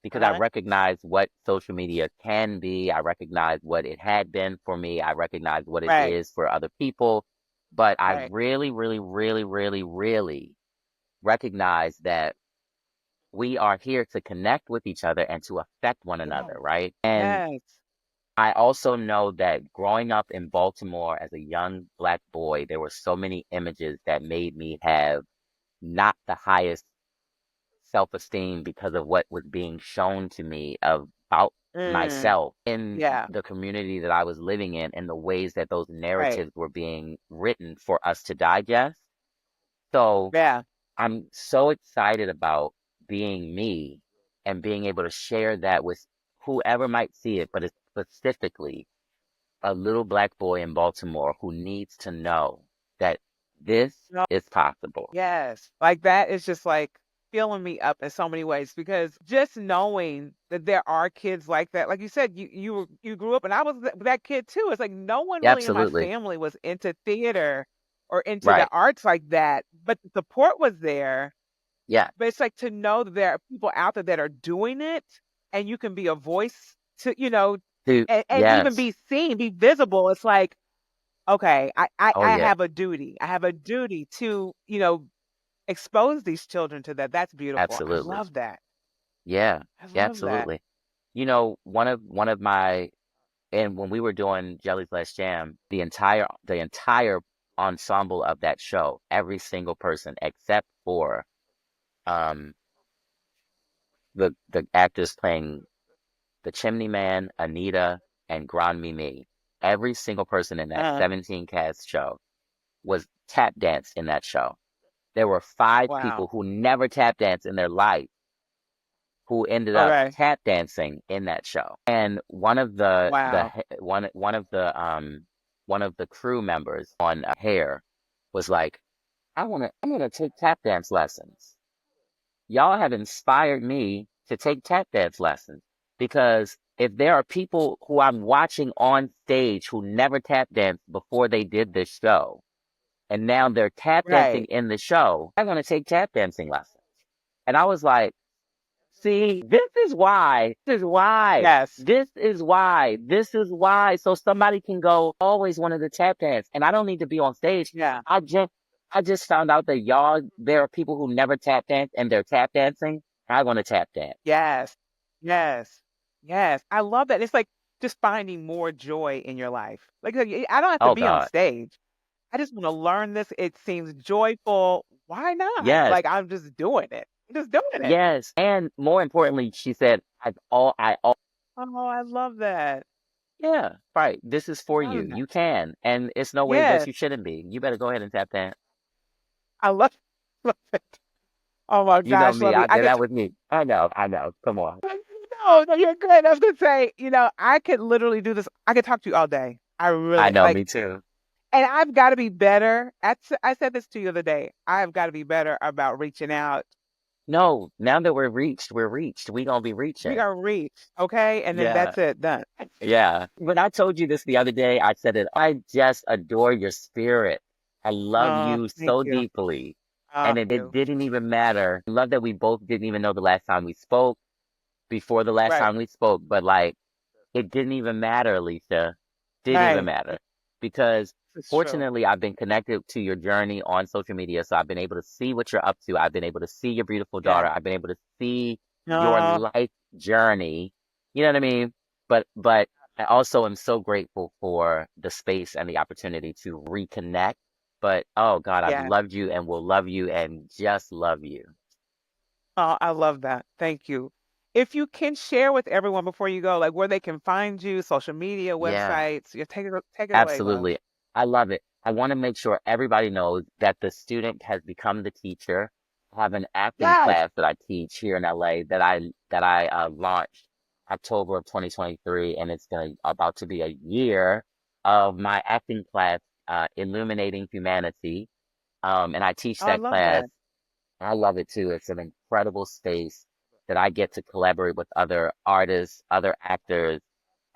because I Uh-huh. recognize what social media can be. I recognize what it had been for me. I recognize what it Right. is for other people. But I Right. really, really, really, really, really recognize that we are here to connect with each other and to affect one Yeah. another, right? And Yes. I also know that growing up in Baltimore as a young Black boy, there were so many images that made me have not the highest self-esteem because of what was being shown to me about Mm, myself in yeah. the community that I was living in and the ways that those Right. narratives were being written for us to digest. So Yeah. I'm so excited about being me and being able to share that with whoever might see it, but it's specifically a little Black boy in Baltimore who needs to know that this No, is possible. yes. Like that is just like filling me up in so many ways because just knowing that there are kids like that, like you said, you grew up and I was that kid too. It's like no one really in my Absolutely. family was into theater or into the Right. arts like that, but the support was there. Yeah. But it's like to know that there are people out there that are doing it and you can be a voice to, and even Yes. be seen, be visible. It's like, okay, Oh, I yeah. have a duty. I have a duty to, expose these children to that. That's beautiful. I Absolutely. love that. Yeah. I Yeah, love that. absolutely. One of my and when we were doing Jelly's Last Jam, the entire ensemble of that show, every single person except for um the actors playing the Chimney Man, Anita, and Grand Mimi. every single person in that Uh, 17 cast show was tap danced in that show. There were five wow. people who never tap danced in their life who ended up Okay. tap dancing in that show. And Wow. one of the crew members on Hair was like, I'm gonna take tap dance lessons. Y'all have inspired me to take tap dance lessons because if there are people who I'm watching on stage who never tap danced before they did this show, and now they're tap dancing Right. in the show, I'm gonna take tap dancing lessons. And I was like, see, Yes. this is why. So somebody can go, always wanted to tap dance, and I don't need to be on stage. Yeah. I just found out that there are people who never tap dance and they're tap dancing. I want to tap dance. Yes. Yes. Yes. I love that. It's like just finding more joy in your life. I don't have to Oh be on God. stage. I just want to learn this. It seems joyful. Why not? Yes. Like I'm just doing it. I'm just doing it. Yes. And more importantly, she said, Oh, I love that. yeah, right. This is for you. Love that. You can. And it's no way that Yes. you shouldn't be. You better go ahead and tap dance. I love, love it. Oh my You know gosh, me. love you. I could That was me. I know. Come on. no, no, you're good. I was gonna say, I could literally do this. I could talk to you all day. I I really know, me too. and I've got to be better. I said this to you the other day. I've got to be better about reaching out. No, now that we're reached. We gonna be We reaching. got to reach, okay? And then Yeah. that's it, done. Yeah. When I told you this the other day, I said it. I just adore your spirit. I love Oh, you thank so you. deeply. Oh, And it you. didn't even matter. I love that we both didn't even know the last time we spoke, before the last Right, time we spoke, but like it didn't even matter, Alicia. Didn't even right. matter. Because It's true. fortunately, I've been connected to your journey on social media. So I've been able to see what you're up to. I've been able to see your beautiful daughter. Yes. I've been able to see your Oh, life journey. You know what I mean? But I also am so grateful for the space and the opportunity to reconnect. But oh God, I've yeah. loved you and will love you and just love you. Oh, I love that. Thank you. If you can share with everyone before you go, like where they can find you, social media, Yeah. websites, take it away, love. Absolutely. I love it. I want to make sure everybody knows that the student has become the teacher. I have an acting Yes. class that I teach here in LA that I launched October of 2023, and it's about to be a year of my acting class, Illuminating Humanity. And I teach Oh, I that love class. that. I love it too. It's an incredible space that I get to collaborate with other artists, other actors,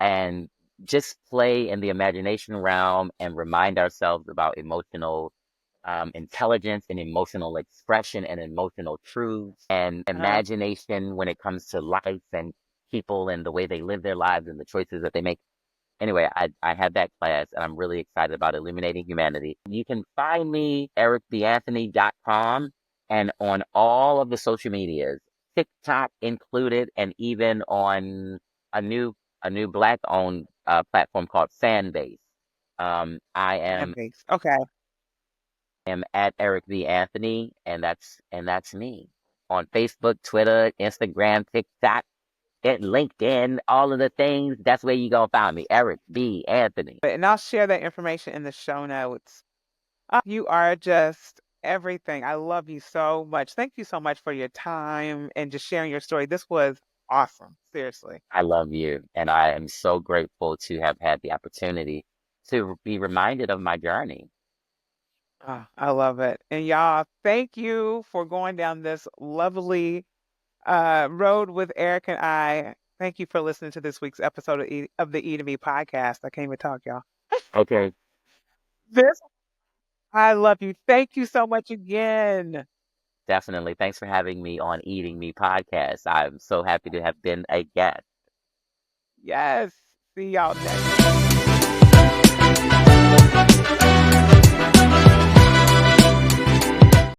and just play in the imagination realm and remind ourselves about emotional intelligence and emotional expression and emotional truths and Uh, imagination when it comes to life and people and the way they live their lives and the choices that they make. Anyway, I had that class and I'm really excited about Illuminating Humanity. You can find me, ericbanthony.com, and on all of the social medias, TikTok included, and even on a new a new black owned platform called Fanbase. fan base. Okay. Am at Eric B. Anthony, and that's me. On Facebook, Twitter, Instagram, TikTok, LinkedIn, all of the things. That's where you gonna find me, Eric B. Anthony. And I'll share that information in the show notes. You are just everything. I love you so much. Thank you so much for your time and just sharing your story. This was awesome. Seriously. I love you, and I am so grateful to have had the opportunity to be reminded of my journey. I love it. And y'all, thank you for going down this lovely road with Eric and I. Thank you for listening to this week's episode of the E to Me podcast. I can't even talk, y'all. Okay, This, I love you. Thank you so much again. definitely. Thanks for having me on Eating Me podcast. I'm so happy to have been a guest. Yes. See y'all next.